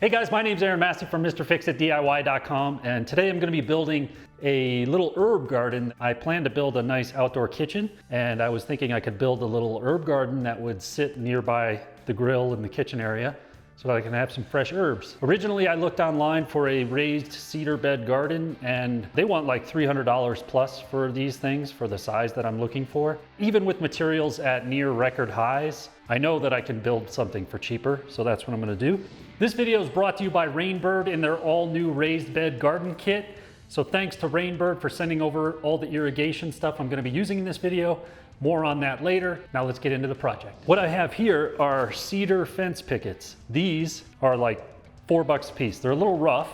Hey guys, my name's Aaron Massey from MrFixItDIY.com, and today I'm going to be building a little herb garden. I plan to build a nice outdoor kitchen, and I was thinking I could build a little herb garden that would sit nearby the grill in the kitchen area so that I can have some fresh herbs. Originally, I looked online for a raised cedar bed garden, and they want like $300 plus for these things for the size that I'm looking for. Even with materials at near record highs, I know that I can build something for cheaper, so that's what I'm going to do. This video is brought to you by Rainbird in their all-new raised bed garden kit. So thanks to Rainbird for sending over all the irrigation stuff I'm going to be using in this video. More on that later. Now let's get into the project. What I have here are cedar fence pickets. These are like $4 a piece. They're a little rough,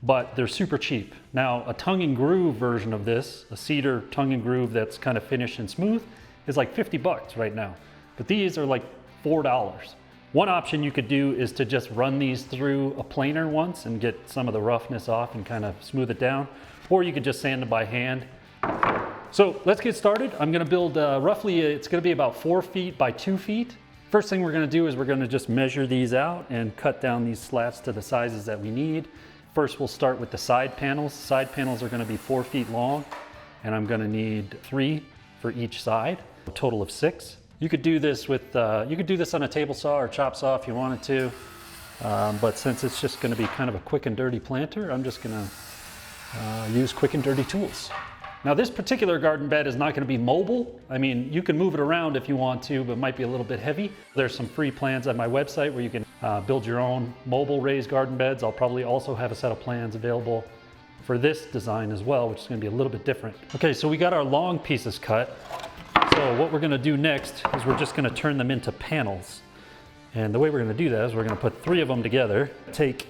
but they're super cheap. Now a tongue and groove version of this, a cedar tongue and groove that's kind of finished and smooth, is like $50 right now. But these are like $4. One option you could do is to just run these through a planer once and get some of the roughness off and kind of smooth it down, or you could just sand them by hand. So let's get started. I'm going to build roughly, it's going to be about 4 feet by 2 feet. First thing we're going to do is we're going to just measure these out and cut down these slats to the sizes that we need. First we'll start with the side panels. Side panels are going to be 4 feet long, and I'm going to need 3 for each side, a total of 6. You could do this with, you could do this on a table saw or chop saw if you wanted to, but since it's just going to be kind of a quick and dirty planter, I'm just going to use quick and dirty tools. Now this particular garden bed is not going to be mobile. I mean, you can move it around if you want to, but it might be a little bit heavy. There's some free plans on my website where you can build your own mobile raised garden beds. I'll probably also have a set of plans available for this design as well, which is going to be a little bit different. Okay, so we got our long pieces cut. So what we're going to do next is we're just going to turn them into panels. And the way we're going to do that is we're going to put 3 of them together. Take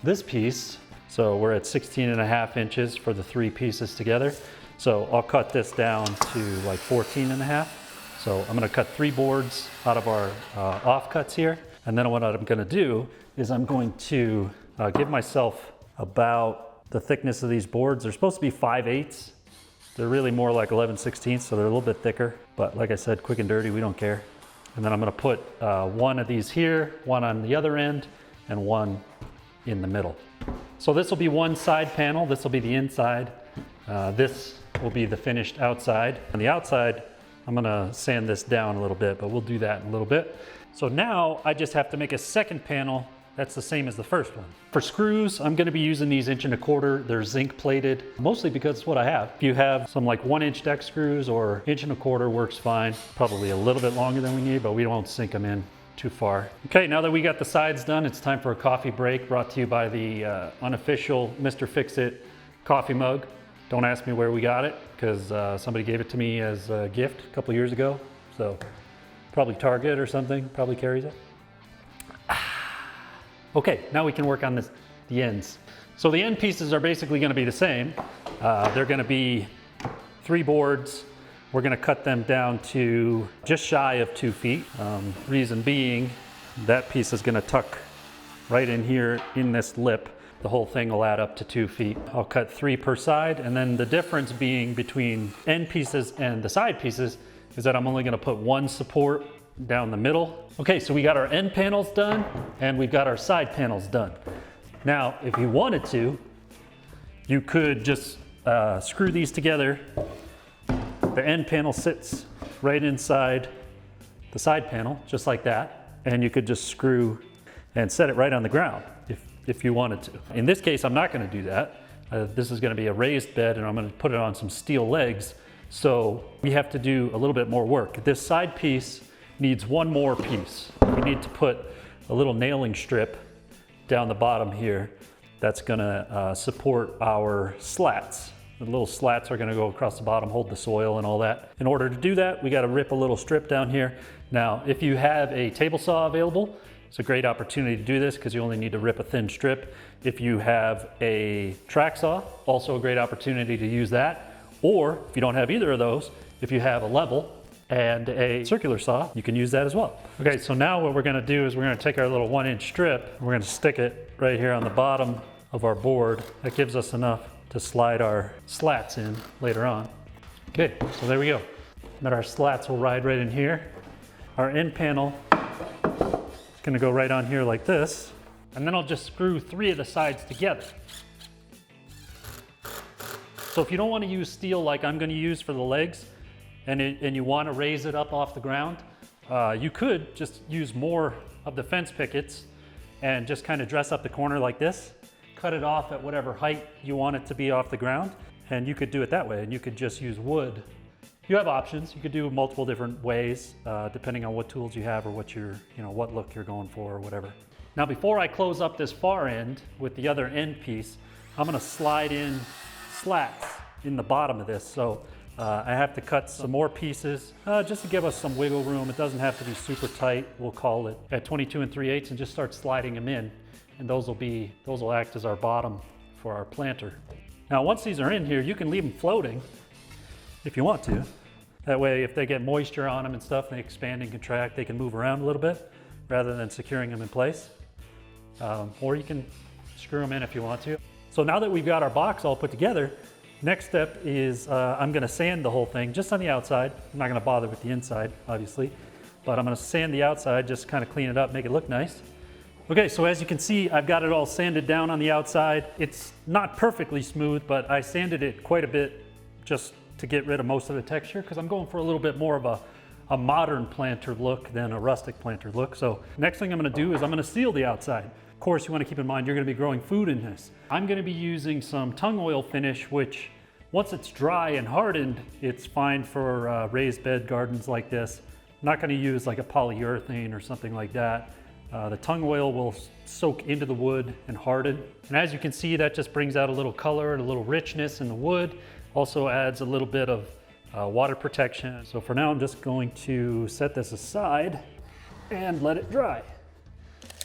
this piece, so we're at 16.5 inches for the 3 pieces together. So I'll cut this down to like 14.5. So I'm going to cut 3 boards out of our offcuts here. And then what I'm going to do is I'm going to give myself about the thickness of these boards. They're supposed to be 5/8. They're really more like 11/16, so they're a little bit thicker. But like I said, quick and dirty, we don't care. And then I'm going to put 1 of these here, 1 on the other end, and 1 in the middle. So this will be one side panel. This will be the inside. This will be the finished outside. On the outside, I'm going to sand this down a little bit, but we'll do that in a little bit. So now I just have to make a second panel that's the same as the first one. For screws, I'm going to be using these 1 1/4 inch. They're zinc plated, mostly because it's what I have. If you have some like 1-inch deck screws or 1 1/4 inch works fine. Probably a little bit longer than we need, but we won't sink them in too far. Okay, now that we got the sides done, it's time for a coffee break, brought to you by the unofficial Mr. Fix-It coffee mug. Don't ask me where we got it, because somebody gave it to me as a gift a couple years ago. So probably Target or something, probably carries it. Okay, now we can work on the ends. So the end pieces are basically going to be the same. They're going to be 3 boards. We're going to cut them down to just shy of 2 feet. Reason being, that piece is going to tuck right in here in this lip. The whole thing will add up to 2 feet. I'll cut 3 per side, and then the difference being between end pieces and the side pieces is that I'm only going to put 1 support down the middle. Okay, so we got our end panels done and we've got our side panels done. Now, if you wanted to, you could just screw these together. The end panel sits right inside the side panel, just like that. And you could just screw and set it right on the ground if you wanted to. In this case, I'm not going to do that. This is going to be a raised bed and I'm going to put it on some steel legs. So we have to do a little bit more work. This side piece needs 1 more piece. We need to put a little nailing strip down the bottom here that's gonna support our slats. The little slats are gonna go across the bottom, hold the soil and all that. In order to do that, we gotta rip a little strip down here. Now, if you have a table saw available, it's a great opportunity to do this because you only need to rip a thin strip. If you have a track saw, also a great opportunity to use that. Or if you don't have either of those, if you have a level and a circular saw, you can use that as well. Okay, so now what we're going to do is we're going to take our little 1-inch strip, we're going to stick it right here on the bottom of our board. That gives us enough to slide our slats in later on. Okay, so there we go. Then our slats will ride right in here. Our end panel gonna go right on here like this, and then I'll just screw 3 of the sides together. So if you don't want to use steel like I'm going to use for the legs, and you want to raise it up off the ground, you could just use more of the fence pickets and just kind of dress up the corner like this, cut it off at whatever height you want it to be off the ground, and you could do it that way, and you could just use wood. You have options. You could do multiple different ways, depending on what tools you have or what what look you're going for or whatever. Now, before I close up this far end with the other end piece, I'm going to slide in slats in the bottom of this. So I have to cut some more pieces just to give us some wiggle room. It doesn't have to be super tight. We'll call it at 22 3/8 and just start sliding them in. And those will act as our bottom for our planter. Now, once these are in here, you can leave them floating if you want to. That way, if they get moisture on them and stuff, they expand and contract, they can move around a little bit rather than securing them in place. Or you can screw them in if you want to. So now that we've got our box all put together, next step is I'm gonna sand the whole thing just on the outside. I'm not gonna bother with the inside, obviously, but I'm gonna sand the outside, just kind of clean it up, make it look nice. Okay, so as you can see, I've got it all sanded down on the outside. It's not perfectly smooth, but I sanded it quite a bit just to get rid of most of the texture, because I'm going for a little bit more of a modern planter look than a rustic planter look. So next thing I'm gonna do is I'm gonna seal the outside. Of course, you want to keep in mind you're going to be growing food in this. I'm going to be using some tung oil finish, which once it's dry and hardened, it's fine for raised bed gardens like this. I'm not going to use like a polyurethane or something like that. The tung oil will soak into the wood and harden. And as you can see, that just brings out a little color and a little richness in the wood. Also adds a little bit of water protection. So for now, I'm just going to set this aside and let it dry.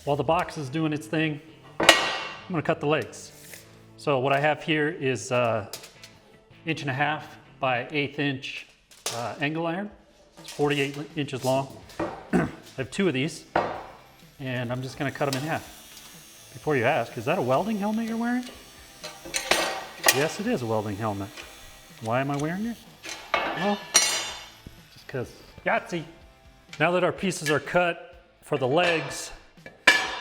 While the box is doing its thing, I'm gonna cut the legs. So what I have here is 1.5" by 1/8" inch angle iron. It's 48 inches long. I have 2 of these, and I'm just gonna cut them in half. Before you ask, is that a welding helmet you're wearing? Yes, it is a welding helmet. Why am I wearing it? Well, just because. Yahtzee! Now that our pieces are cut for the legs,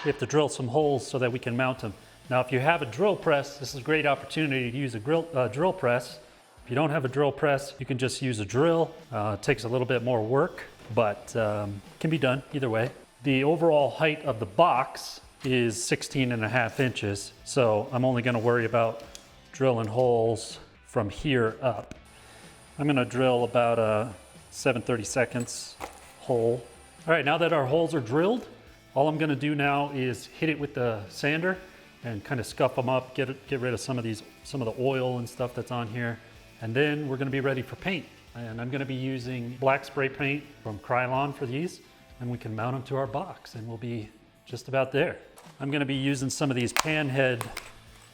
we have to drill some holes so that we can mount them. Now, if you have a drill press, this is a great opportunity to use a drill press. If you don't have a drill press, you can just use a drill. It takes a little bit more work, but can be done either way. The overall height of the box is 16.5 inches, so I'm only gonna worry about drilling holes from here up. I'm gonna drill about a 7/32 hole. All right, now that our holes are drilled, all I'm gonna do now is hit it with the sander and kind of scuff them up, get rid of some of the oil and stuff that's on here. And then we're gonna be ready for paint. And I'm gonna be using black spray paint from Krylon for these, and we can mount them to our box and we'll be just about there. I'm gonna be using some of these pan head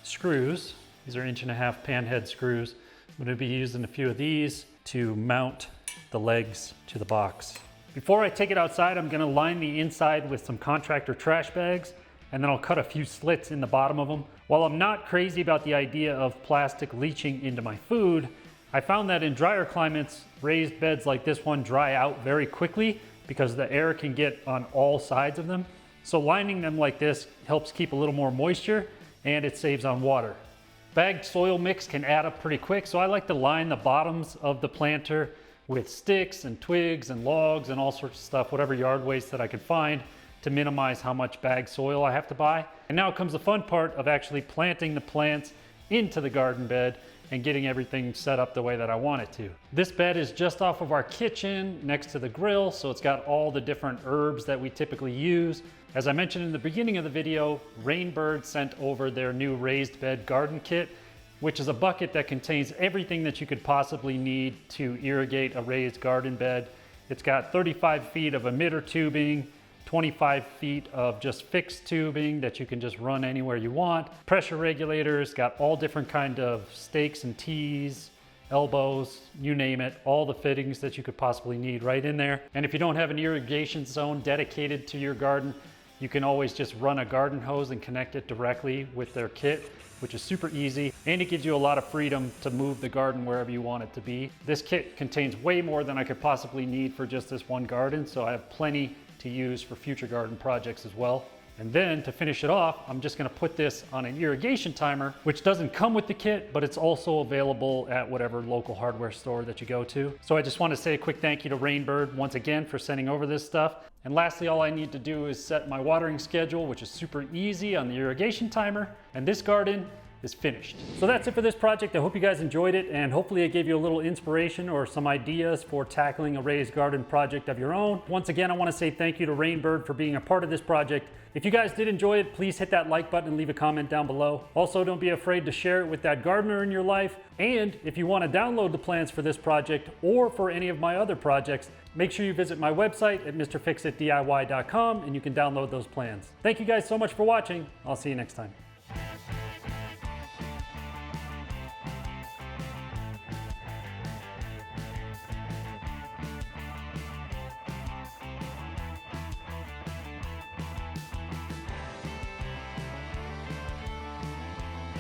screws. These are 1.5" pan head screws. I'm gonna be using a few of these to mount the legs to the box. Before I take it outside, I'm gonna line the inside with some contractor trash bags, and then I'll cut a few slits in the bottom of them. While I'm not crazy about the idea of plastic leaching into my food, I found that in drier climates, raised beds like this one dry out very quickly because the air can get on all sides of them. So lining them like this helps keep a little more moisture, and it saves on water. Bagged soil mix can add up pretty quick, so I like to line the bottoms of the planter with sticks and twigs and logs and all sorts of stuff, whatever yard waste that I could find, to minimize how much bagged soil I have to buy. And now comes the fun part of actually planting the plants into the garden bed and getting everything set up the way that I want it to. This bed is just off of our kitchen next to the grill, so it's got all the different herbs that we typically use. As I mentioned in the beginning of the video, Rainbird sent over their new raised bed garden kit, which is a bucket that contains everything that you could possibly need to irrigate a raised garden bed. It's got 35 feet of emitter tubing, 25 feet of just fixed tubing that you can just run anywhere you want. Pressure regulators, got all different kind of stakes and tees, elbows, you name it, all the fittings that you could possibly need right in there. And if you don't have an irrigation zone dedicated to your garden, you can always just run a garden hose and connect it directly with their kit, which is super easy, and it gives you a lot of freedom to move the garden wherever you want it to be. This kit contains way more than I could possibly need for just this one garden, so I have plenty to use for future garden projects as well. And then to finish it off, I'm just gonna put this on an irrigation timer, which doesn't come with the kit, but it's also available at whatever local hardware store that you go to. So I just want to say a quick thank you to Rainbird once again for sending over this stuff. And lastly, all I need to do is set my watering schedule, which is super easy on the irrigation timer. And this garden is finished. So that's it for this project. I hope you guys enjoyed it, and hopefully it gave you a little inspiration or some ideas for tackling a raised garden project of your own. Once again, I want to say thank you to Rainbird for being a part of this project. If you guys did enjoy it, please hit that like button and leave a comment down below. Also, don't be afraid to share it with that gardener in your life. And if you want to download the plans for this project or for any of my other projects, make sure you visit my website at mrfixitdiy.com and you can download those plans. Thank you guys so much for watching. I'll see you next time.